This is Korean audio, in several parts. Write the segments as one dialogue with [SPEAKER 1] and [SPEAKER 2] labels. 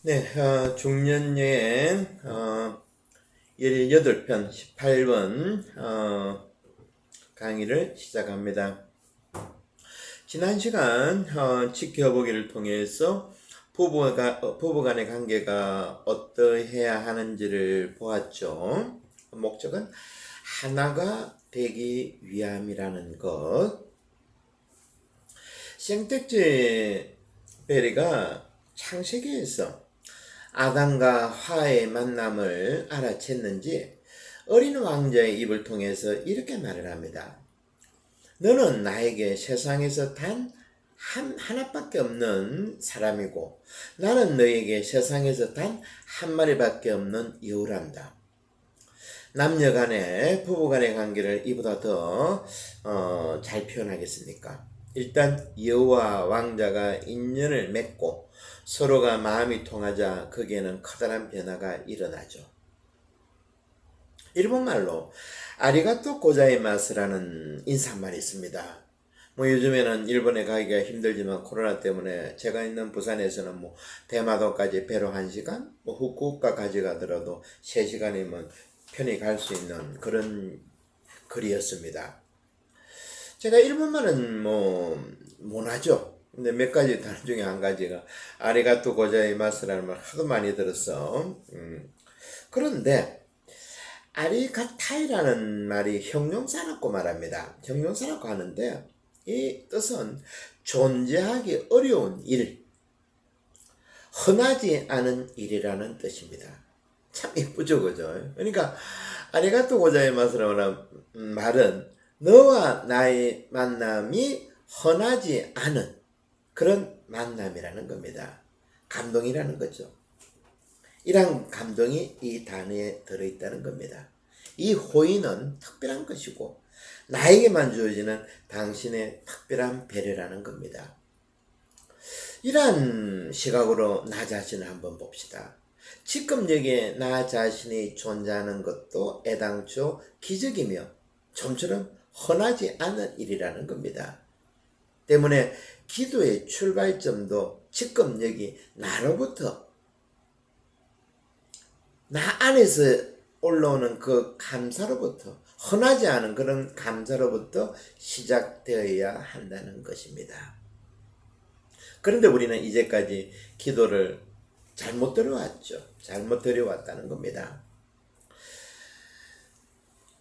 [SPEAKER 1] 네, 중년여행 18편 18번 강의를 시작합니다. 지난 시간 지켜보기를 통해서 부부 간의 관계가 어떠해야 하는지를 보았죠. 목적은 하나가 되기 위함이라는 것. 생텍쥐 베리가 창세기에서 아담과 하와의 만남을 알아챘는지 어린 왕자의 입을 통해서 이렇게 말을 합니다. 너는 나에게 세상에서 단 하나밖에 없는 사람이고 나는 너에게 세상에서 단 한 마리밖에 없는 여우란다. 남녀 간의 부부 간의 관계를 이보다 더 잘 표현하겠습니까? 일단 여우와 왕자가 인연을 맺고 서로가 마음이 통하자 거기에는 커다란 변화가 일어나죠. 일본말로 아리가또 고자이마스라는 인사말이 있습니다. 요즘에는 일본에 가기가 힘들지만 코로나 때문에 제가 있는 부산에서는 대마도까지 배로 1시간, 후쿠오카까지 가더라도 3시간이면 편히 갈 수 있는 그런 거리였습니다. 제가 일본말은 못하죠. 근데 몇 가지 단어 중에 한 가지가 아리가또 고자이마스라는 말 하도 많이 들었어. 그런데 아리가타이라는 말이 형용사라고 말합니다. 형용사라고 하는데 이 뜻은 존재하기 어려운 일, 흔하지 않은 일이라는 뜻입니다. 참 예쁘죠, 그죠? 그러니까 아리가또 고자이마스라는 말은 너와 나의 만남이 흔하지 않은 그런 만남이라는 겁니다. 감동이라는 거죠. 이런 감동이 이 단어에 들어있다는 겁니다. 이 호의는 특별한 것이고 나에게만 주어지는 당신의 특별한 배려라는 겁니다. 이러한 시각으로 나 자신을 한번 봅시다. 지금 여기에 나 자신이 존재하는 것도 애당초 기적이며 좀처럼 흔하지 않은 일이라는 겁니다. 때문에 기도의 출발점도 지금 여기 나로부터 나 안에서 올라오는 그 감사로부터 흔하지 않은 그런 감사로부터 시작되어야 한다는 것입니다. 그런데 우리는 이제까지 기도를 잘못 들어왔죠. 잘못 들여왔다는 겁니다.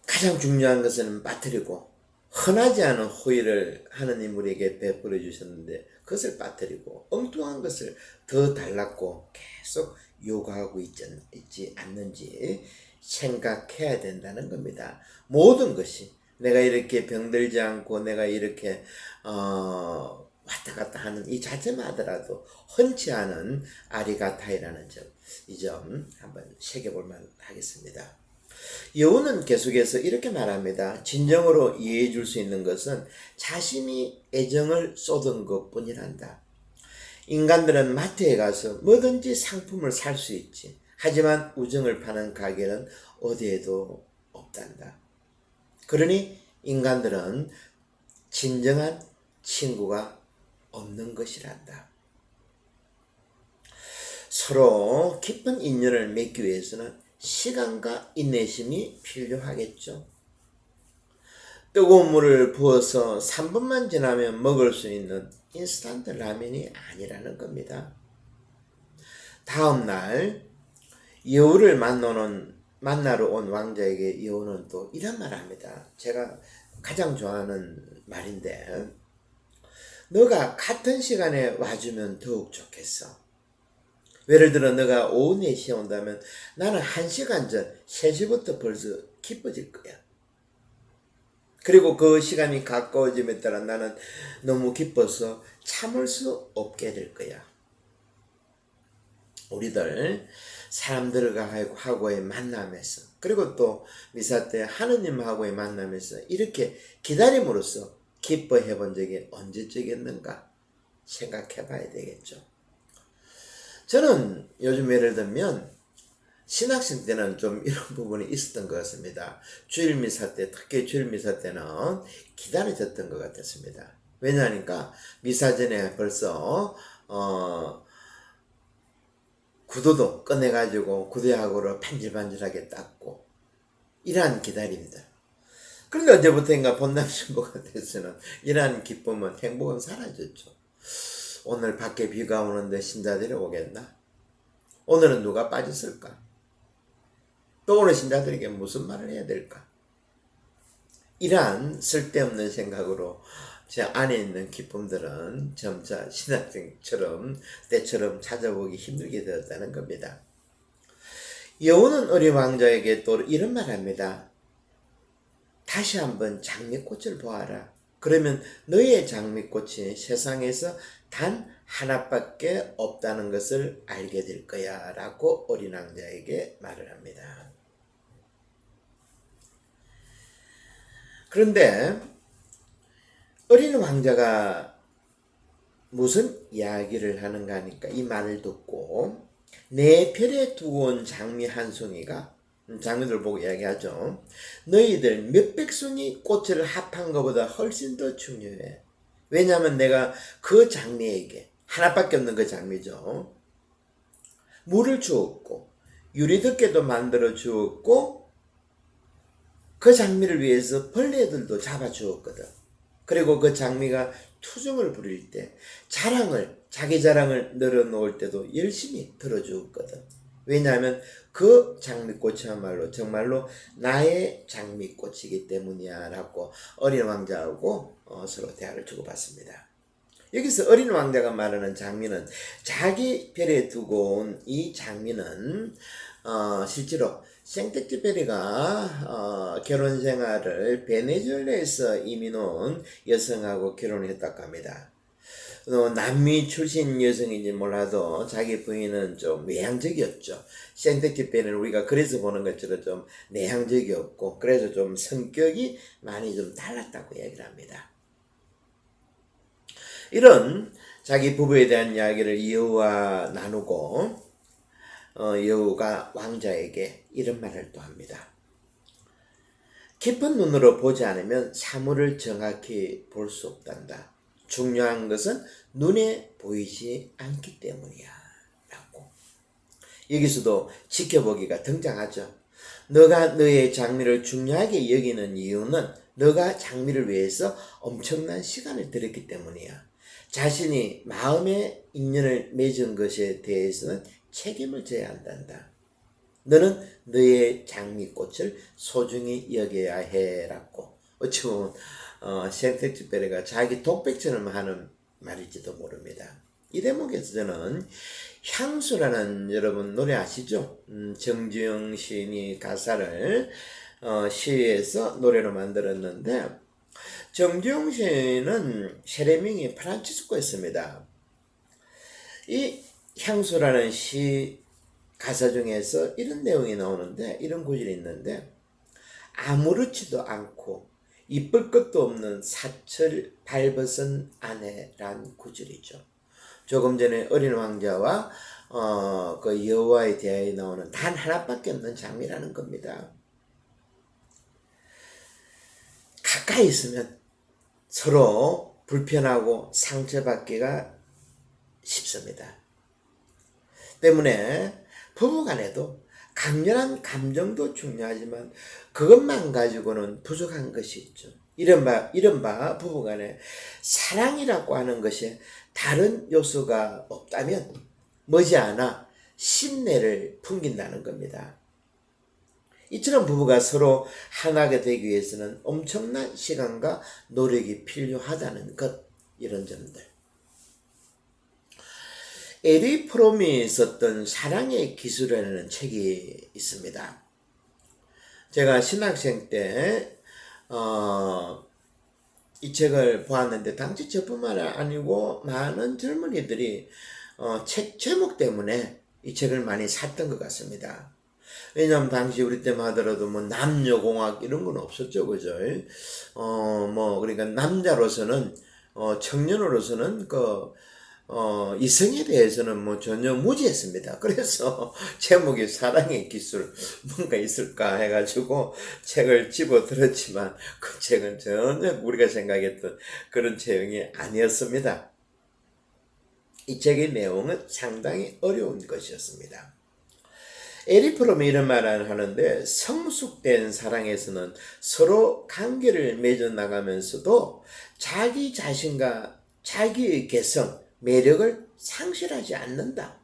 [SPEAKER 1] 가장 중요한 것은 빠뜨리고 흔하지 않은 호의를 하느님 우리에게 베풀어 주셨는데 그것을 빠뜨리고 엉뚱한 것을 더 달라고 계속 요구하고 있지 않는지 생각해야 된다는 겁니다. 모든 것이 내가 이렇게 병들지 않고 내가 이렇게 왔다 갔다 하는 이 자체만 하더라도 흔치 않은 아리가타이라는 점, 이 점 한번 새겨볼 만하겠습니다. 여우는 계속해서 이렇게 말합니다. 진정으로 이해해 줄 수 있는 것은 자신이 애정을 쏟은 것 뿐이란다. 인간들은 마트에 가서 뭐든지 상품을 살 수 있지. 하지만 우정을 파는 가게는 어디에도 없단다. 그러니 인간들은 진정한 친구가 없는 것이란다. 서로 깊은 인연을 맺기 위해서는 시간과 인내심이 필요하겠죠. 뜨거운 물을 부어서 3분만 지나면 먹을 수 있는 인스턴트 라면이 아니라는 겁니다. 다음날 여우를 만나러 온 왕자에게 여우는 또 이런 말을 합니다. 제가 가장 좋아하는 말인데 너가 같은 시간에 와주면 더욱 좋겠어. 예를 들어 너가 오후 4시에 온다면 나는 1시간 전 3시부터 벌써 기뻐질 거야. 그리고 그 시간이 가까워짐에 따라 나는 너무 기뻐서 참을 수 없게 될 거야. 우리들 사람들과 하고의 만남에서 그리고 또 미사 때 하느님하고의 만남에서 이렇게 기다림으로써 기뻐해 본 적이 언제적이었는가 생각해 봐야 되겠죠. 저는 요즘 예를 들면 신학생 때는 좀 이런 부분이 있었던 것 같습니다. 주일 미사 때, 특히 주일 미사 때는 기다려졌던 것 같았습니다. 왜냐하니까 미사 전에 벌써 구두도 꺼내가지고 구두약으로 반질반질하게 닦고 이러한 기다림들. 그런데 언제부터인가 본당 신부가 돼서는 이러한 기쁨은 행복은 사라졌죠. 오늘 밖에 비가 오는데 신자들이 오겠나? 오늘은 누가 빠졌을까? 또 오늘 신자들에게 무슨 말을 해야 될까? 이러한 쓸데없는 생각으로 제 안에 있는 기쁨들은 점차 신학생처럼 때처럼 찾아보기 힘들게 되었다는 겁니다. 여호는 어린 왕자에게 또 이런 말 합니다. 다시 한번 장미꽃을 보아라. 그러면 너의 장미꽃이 세상에서 단 하나밖에 없다는 것을 알게 될 거야 라고 어린 왕자에게 말을 합니다. 그런데 어린 왕자가 무슨 이야기를 하는가 하니까 이 말을 듣고 내 별에 두고 온 장미 한 송이가 장미들 보고 이야기하죠. 너희들 몇백 송이 꽃을 합한 것보다 훨씬 더 중요해. 왜냐하면 내가 그 장미에게 하나밖에 없는 그 장미죠. 물을 주었고 유리덮개도 만들어 주었고 그 장미를 위해서 벌레들도 잡아 주었거든. 그리고 그 장미가 투정을 부릴 때 자기 자랑을 늘어놓을 때도 열심히 들어주었거든. 왜냐하면 그 장미꽃이야말로 정말로 나의 장미꽃이기 때문이야 라고 어린 왕자하고 서로 대화를 주고받습니다. 여기서 어린 왕자가 말하는 장미는 자기 별에 두고 온 이 장미는 실제로 생텍쥐페리가 결혼 생활을 베네수엘라에서 이민 온 여성하고 결혼했다고 합니다. 남미 출신 여성인지 몰라도 자기 부인은 좀 외향적이었죠. 생텍쥐페리는 우리가 그래서 보는 것처럼 좀 내향적이었고 그래서 좀 성격이 많이 좀 달랐다고 얘기를 합니다. 이런 자기 부부에 대한 이야기를 여우와 나누고 여우가 왕자에게 이런 말을 또 합니다. 깊은 눈으로 보지 않으면 사물을 정확히 볼 수 없단다. 중요한 것은 눈에 보이지 않기 때문이야 라고. 여기서도 지켜보기가 등장하죠. 너가 너의 장미를 중요하게 여기는 이유는 너가 장미를 위해서 엄청난 시간을 들였기 때문이야. 자신이 마음의 인연을 맺은 것에 대해서는 책임을 져야 한단다. 너는 너의 장미꽃을 소중히 여겨야 해라고. 어찌 보면 생텍쥐페리가 자기 독백처럼 하는 말일지도 모릅니다. 이 대목에서 저는 향수라는 여러분 노래 아시죠? 정주영 시인이 가사를 시에서 노래로 만들었는데 정주영 시인은 세례명이 프란치스코였습니다. 이 향수라는 시 가사 중에서 이런 내용이 나오는데 이런 구절이 있는데 아무렇지도 않고 이쁠 것도 없는 사철 발벗은 아내란 구절이죠. 조금 전에 어린 왕자와 그 여호와의 대화에 나오는 단 하나밖에 없는 장미라는 겁니다. 가까이 있으면 서로 불편하고 상처받기가 쉽습니다. 때문에 부부간에도 강렬한 감정도 중요하지만 그것만 가지고는 부족한 것이 있죠. 이른바 부부간에 사랑이라고 하는 것이 다른 요소가 없다면 머지않아 신뢰를 풍긴다는 겁니다. 이처럼 부부가 서로 하나가 되기 위해서는 엄청난 시간과 노력이 필요하다는 것, 이런 점들. 에리 프롬이 썼던 사랑의 기술이라는 책이 있습니다. 제가 신학생 때 이 책을 보았는데 당시 저뿐만 아니고 많은 젊은이들이 책 제목 때문에 이 책을 많이 샀던 것 같습니다. 왜냐하면 당시 우리 때만 하더라도 뭐 남녀공학 이런 건 없었죠, 그죠? 그러니까 남자로서는 청년으로서는 이성에 대해서는 뭐 전혀 무지했습니다. 그래서 제목이 사랑의 기술 뭔가 있을까 해가지고 책을 집어 들었지만 그 책은 전혀 우리가 생각했던 그런 내용이 아니었습니다. 이 책의 내용은 상당히 어려운 것이었습니다. 에릭 프롬이 이런 말을 하는데, 성숙된 사랑에서는 서로 관계를 맺어 나가면서도 자기 자신과 자기의 개성, 매력을 상실하지 않는다.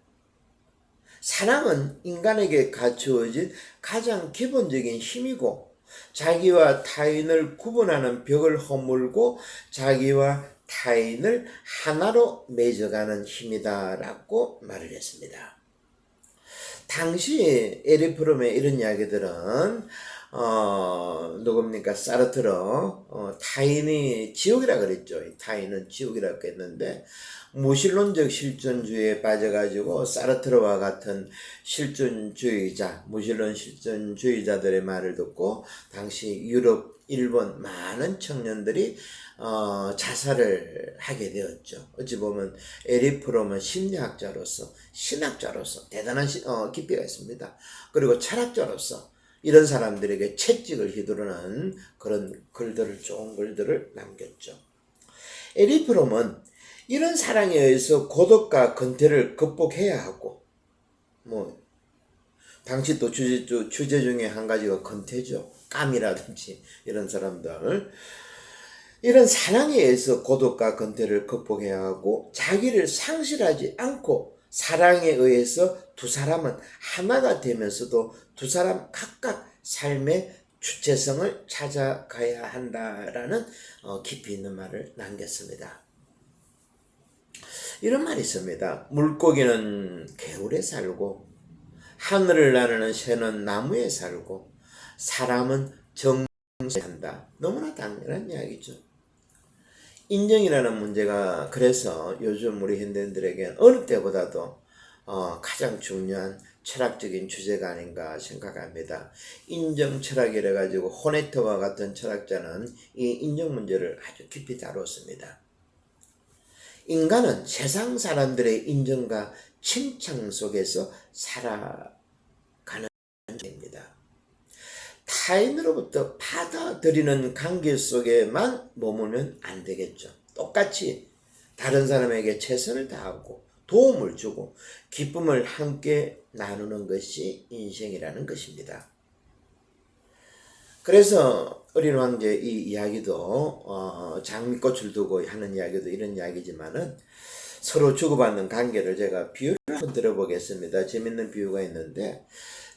[SPEAKER 1] 사랑은 인간에게 갖추어진 가장 기본적인 힘이고, 자기와 타인을 구분하는 벽을 허물고 자기와 타인을 하나로 맺어가는 힘이다라고 말을 했습니다. 당시 에릭 프롬의 이런 이야기들은 누굽니까? 사르트르 타인이 지옥이라 그랬죠. 타인은 지옥이라고 했는데, 무신론적 실존주의에 빠져가지고 사르트르와 같은 실존주의자, 무신론 실존주의자들의 말을 듣고 당시 유럽, 일본 많은 청년들이 자살을 하게 되었죠. 어찌 보면 에릭 프롬은 심리학자로서, 신학자로서 대단한 깊이가 있습니다. 그리고 철학자로서 이런 사람들에게 채찍을 휘두르는 그런 글들을, 좋은 글들을 남겼죠. 에릭 프롬은 이런 사랑에 의해서 고독과 근태를 극복해야 하고, 당시 또 주제 중에 한 가지가 근태죠. 깜이라든지 이런 사람들. 이런 사랑에 의해서 고독과 근태를 극복해야 하고, 자기를 상실하지 않고 사랑에 의해서 두 사람은 하나가 되면서도 두 사람 각각 삶의 주체성을 찾아가야 한다라는 깊이 있는 말을 남겼습니다. 이런 말이 있습니다. 물고기는 개울에 살고, 하늘을 나르는 새는 나무에 살고, 사람은 정성에 산다. 너무나 당연한 이야기죠. 인정이라는 문제가 그래서 요즘 우리 현대인들에게 어느 때보다도 가장 중요한 철학적인 주제가 아닌가 생각합니다. 인정 철학이라 가지고 호네트와 같은 철학자는 이 인정 문제를 아주 깊이 다뤘습니다. 인간은 세상 사람들의 인정과 칭찬 속에서 살아가는 존재입니다. 타인으로부터 받아들이는 관계 속에만 머물면 안 되겠죠. 똑같이 다른 사람에게 최선을 다하고 도움을 주고 기쁨을 함께 나누는 것이 인생이라는 것입니다. 그래서 어린 황제 이 이야기도 장미꽃을 두고 하는 이야기도 이런 이야기지만은, 서로 주고받는 관계를 제가 비유를 한번 들어보겠습니다. 재밌는 비유가 있는데,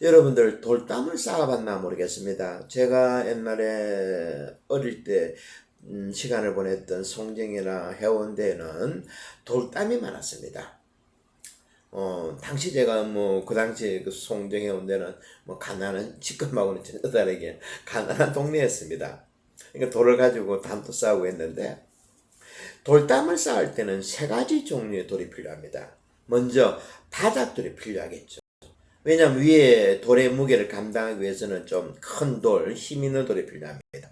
[SPEAKER 1] 여러분들 돌담을 쌓아봤나 모르겠습니다. 제가 옛날에 어릴 때 시간을 보냈던 송정이나 해운대에는 돌담이 많았습니다. 당시 제가 그 당시 그 송정 해운대는 가난한, 지금하고는 전혀 다르게 가난한 동네였습니다. 그러니까 돌을 가지고 담도 쌓고 했는데, 돌담을 쌓을 때는 세 가지 종류의 돌이 필요합니다. 먼저 바닥돌이 필요하겠죠. 왜냐하면 위에 돌의 무게를 감당하기 위해서는 좀 큰 돌, 힘 있는 돌이 필요합니다.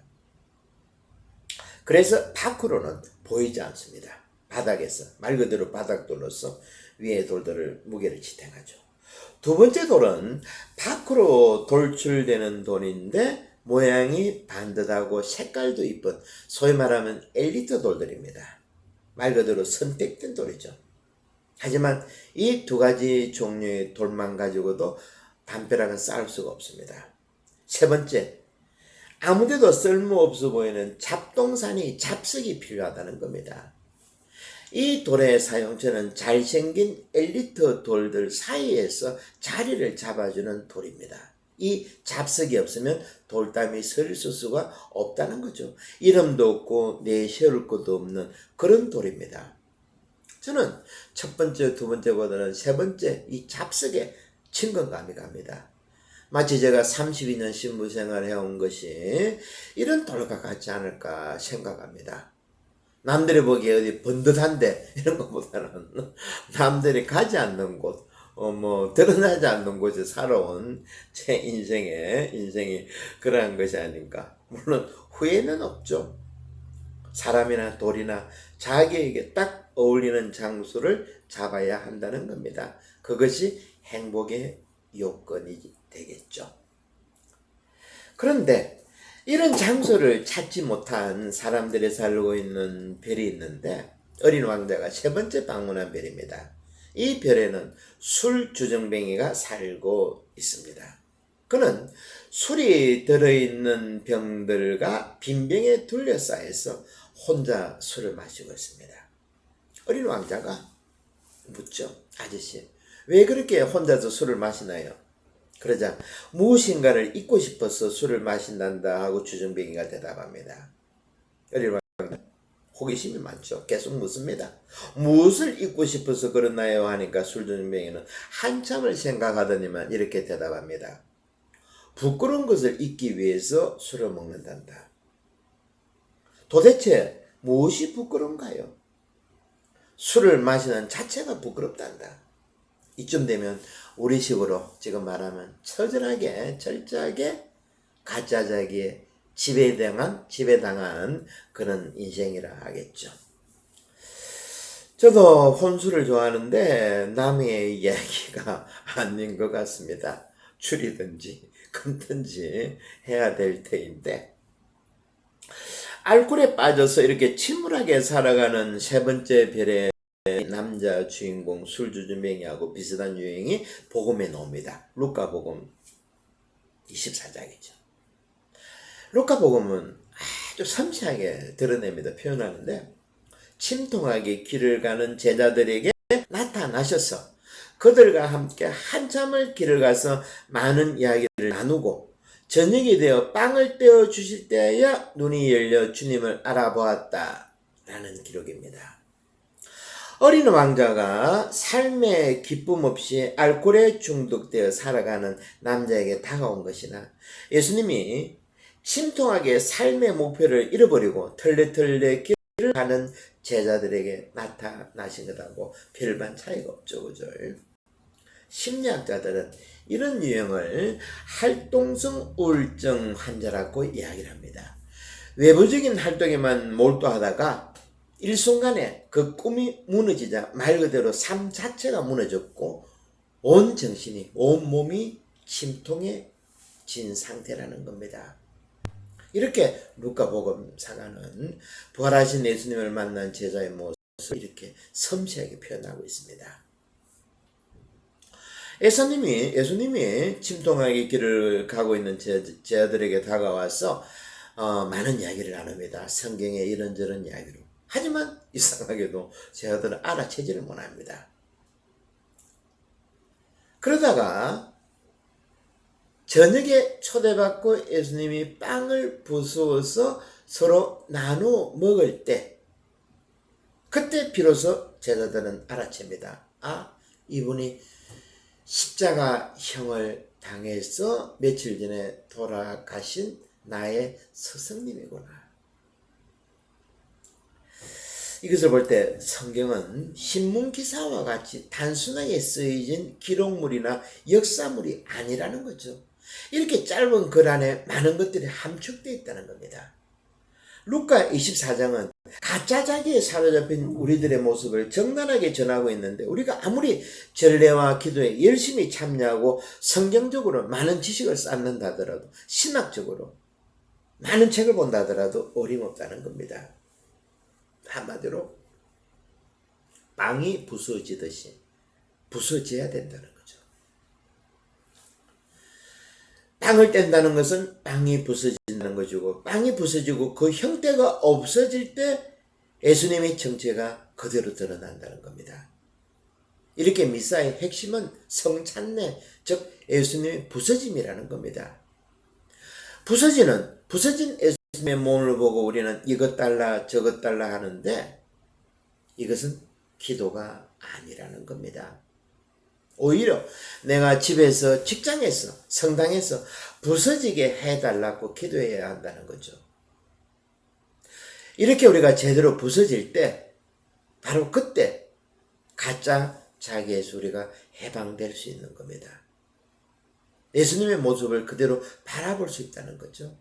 [SPEAKER 1] 그래서 밖으로는 보이지 않습니다. 바닥에서, 말 그대로 바닥돌로서 위에 돌들을 무게를 지탱하죠. 두 번째 돌은 밖으로 돌출되는 돌인데 모양이 반듯하고 색깔도 이쁜, 소위 말하면 엘리트 돌들입니다. 말 그대로 선택된 돌이죠. 하지만 이 두 가지 종류의 돌만 가지고도 담벼락은 쌓을 수가 없습니다. 세 번째, 아무데도 쓸모없어 보이는 잡동사니, 잡석이 필요하다는 겁니다. 이 돌의 사용처는 잘생긴 엘리트 돌들 사이에서 자리를 잡아주는 돌입니다. 이 잡석이 없으면 돌담이 설 수가 없다는 거죠. 이름도 없고 내세울 것도 없는 그런 돌입니다. 저는 첫 번째, 두 번째보다는 세 번째 이 잡석에 친근감이 갑니다. 마치 제가 32년 신부생활을 해온 것이 이런 돌과 같지 않을까 생각합니다. 남들이 보기에 어디 번듯한데 이런 것보다는 남들이 가지 않는 곳, 드러나지 않는 곳에 살아온 제 인생이 그러한 것이 아닌가. 물론 후회는 없죠. 사람이나 돌이나 자기에게 딱 어울리는 장소를 잡아야 한다는 겁니다. 그것이 행복의 요건이 되겠죠. 그런데 이런 장소를 찾지 못한 사람들이 살고 있는 별이 있는데, 어린 왕자가 세 번째 방문한 별입니다. 이 별에는 술 주정뱅이가 살고 있습니다. 그는 술이 들어있는 병들과 빈병에 둘러싸여서 혼자 술을 마시고 있습니다. 어린 왕자가 묻죠. 아저씨, 왜 그렇게 혼자서 술을 마시나요? 그러자 무엇인가를 잊고 싶어서 술을 마신단다 하고 주정뱅이가 대답합니다. 어린 왕자 호기심이 많죠. 계속 묻습니다. 무엇을 잊고 싶어서 그러나요? 하니까 술주정뱅이는 한참을 생각하더니만 이렇게 대답합니다. 부끄러운 것을 잊기 위해서 술을 먹는단다. 도대체 무엇이 부끄러운가요? 술을 마시는 자체가 부끄럽단다. 이쯤 되면 우리식으로 지금 말하면 처절하게 철저하게 가짜 자기의 지배당한 그런 인생이라 하겠죠. 저도 혼술을 좋아하는데 남의 이야기가 아닌 것 같습니다. 줄이든지 끊든지 해야 될 테인데, 알코올에 빠져서 이렇게 침울하게 살아가는 세 번째 별의 남자 주인공 술주정뱅이하고 비슷한 유행이 복음에 나옵니다. 루카복음 24장이죠. 루카복음은 아주 섬세하게 드러냅니다. 표현하는데, 침통하게 길을 가는 제자들에게 나타나셔서 그들과 함께 한참을 길을 가서 많은 이야기를 나누고 저녁이 되어 빵을 떼어 주실 때에야 눈이 열려 주님을 알아보았다 라는 기록입니다. 어린 왕자가 삶의 기쁨 없이 알코올에 중독되어 살아가는 남자에게 다가온 것이나, 예수님이 침통하게 삶의 목표를 잃어버리고 털레털레 길을 가는 제자들에게 나타나신 것하고 별반 차이가 없죠. 그죠? 심리학자들은 이런 유형을 활동성 우울증 환자라고 이야기를 합니다. 외부적인 활동에만 몰두하다가 일순간에 그 꿈이 무너지자 말 그대로 삶 자체가 무너졌고 온 정신이, 온 몸이 침통해진 상태라는 겁니다. 이렇게 루카복음사가는 부활하신 예수님을 만난 제자의 모습을 이렇게 섬세하게 표현하고 있습니다. 예수님이 침통하게 길을 가고 있는 제자들에게 다가와서 많은 이야기를 나눕니다. 성경의 이런저런 이야기로. 하지만 이상하게도 제자들은 알아채지를 못합니다. 그러다가 저녁에 초대받고 예수님이 빵을 부수어서 서로 나누어 먹을 때, 그때 비로소 제자들은 알아챕니다. 아, 이분이 십자가형을 당해서 며칠 전에 돌아가신 나의 스승님이구나. 이것을 볼 때 성경은 신문기사와 같이 단순하게 쓰여진 기록물이나 역사물이 아니라는 거죠. 이렇게 짧은 글 안에 많은 것들이 함축되어 있다는 겁니다. 루카 24장은 가짜 자기에 사로잡힌 우리들의 모습을 적나라하게 전하고 있는데, 우리가 아무리 전례와 기도에 열심히 참여하고 성경적으로 많은 지식을 쌓는다 하더라도, 신학적으로 많은 책을 본다 하더라도 어림없다는 겁니다. 한마디로 빵이 부서지듯이 부서져야 된다는 거죠. 빵을 뗀다는 것은 빵이 부서진다는 것이고, 빵이 부서지고 그 형태가 없어질 때 예수님의 정체가 그대로 드러난다는 겁니다. 이렇게 미사의 핵심은 성찬례, 즉 예수님의 부서짐이라는 겁니다. 부서진 예수님의 몸을 보고 우리는 이것 달라 저것 달라 하는데, 이것은 기도가 아니라는 겁니다. 오히려 내가 집에서, 직장에서, 성당에서 부서지게 해달라고 기도해야 한다는 거죠. 이렇게 우리가 제대로 부서질 때 바로 그때 가짜 자기에서 우리가 해방될 수 있는 겁니다. 예수님의 모습을 그대로 바라볼 수 있다는 거죠.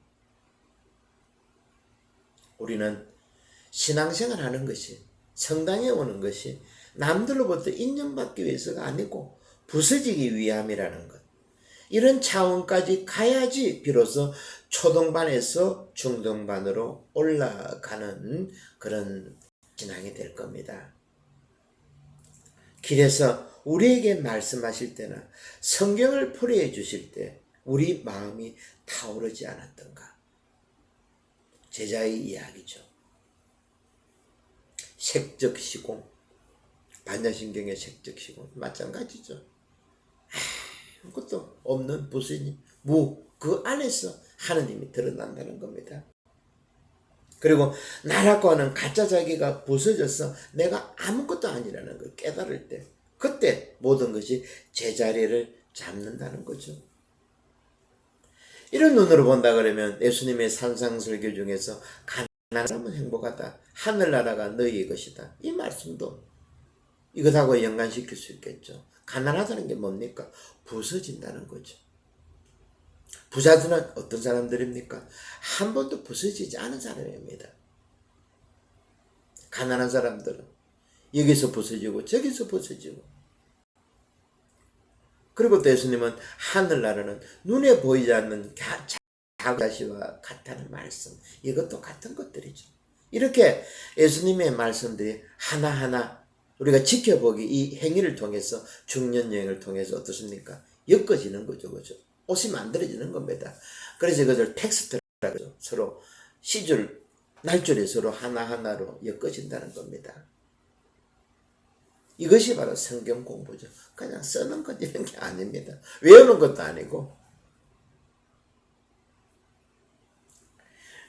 [SPEAKER 1] 우리는 신앙생활 하는 것이, 성당에 오는 것이 남들로부터 인정받기 위해서가 아니고 부서지기 위함이라는 것. 이런 차원까지 가야지 비로소 초등반에서 중등반으로 올라가는 그런 지나게 될 겁니다. 길에서 우리에게 말씀하실 때나 성경을 풀이해 주실 때 우리 마음이 타오르지 않았던가? 제자의 이야기죠. 색적 시공, 반야신경의 색적 시공 마찬가지죠. 아무것도 없는 부수님, 그 안에서 하느님이 드러난다는 겁니다. 그리고 나라고 하는 가짜 자기가 부서져서 내가 아무것도 아니라는 걸 깨달을 때, 그때 모든 것이 제자리를 잡는다는 거죠. 이런 눈으로 본다 그러면 예수님의 산상설교 중에서 가난한 사람은 행복하다, 하늘나라가 너희의 것이다, 이 말씀도 이것하고 연관시킬 수 있겠죠. 가난하다는 게 뭡니까? 부서진다는 거죠. 부자들은 어떤 사람들입니까? 한 번도 부서지지 않은 사람입니다. 가난한 사람들은 여기서 부서지고 저기서 부서지고. 그리고 또 예수님은 하늘나라는 눈에 보이지 않는 자시와 같다는 말씀, 이것도 같은 것들이죠. 이렇게 예수님의 말씀들이 하나하나 우리가 지켜보기, 이 행위를 통해서, 중년 여행을 통해서 어떻습니까? 엮어지는 거죠. 그죠? 옷이 만들어지는 겁니다. 그래서 이것을 텍스트라고 하죠. 서로 시줄, 날줄이 서로 하나하나로 엮어진다는 겁니다. 이것이 바로 성경 공부죠. 그냥 쓰는 것 이런 게 아닙니다. 외우는 것도 아니고.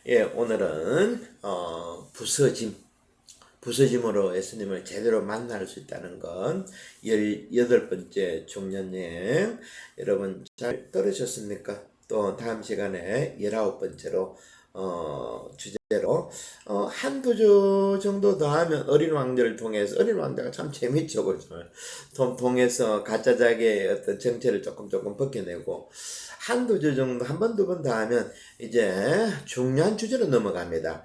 [SPEAKER 1] 예, 오늘은 부서짐으로 예수님을 제대로 만날 수 있다는 건 18번째 중년여행, 여러분 잘 들으셨습니까? 또 다음 시간에 19번째로 주제로 한두 주 정도 더 하면 어린 왕자를 통해서, 어린 왕자가 참 재밌죠, 그죠? 통해서 가짜 자기의 어떤 정체를 조금 벗겨내고, 한두 주 정도, 한 번, 두 번 더 하면 이제 중요한 주제로 넘어갑니다.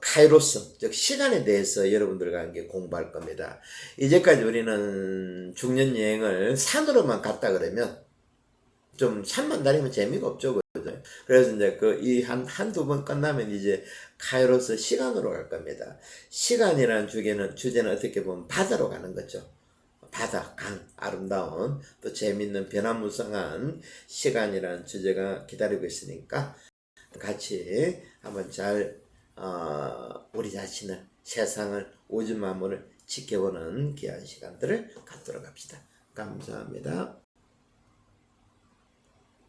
[SPEAKER 1] 카이로스, 즉 시간에 대해서 여러분들과 함께 공부할 겁니다. 이제까지 우리는 중년 여행을 산으로만 갔다 그러면 좀 산만 다니면 재미가 없죠. 그죠? 그래서 이제 한두 번 끝나면 이제 카이로스 시간으로 갈 겁니다. 시간이라는 주제는 어떻게 보면 바다로 가는 거죠. 바다, 강, 아름다운 또 재밌는 변화무쌍한 시간이라는 주제가 기다리고 있으니까 같이 한번 잘 우리 자신을, 세상을, 우주 만물을 지켜보는 귀한 시간들을 갖도록 합시다. 감사합니다.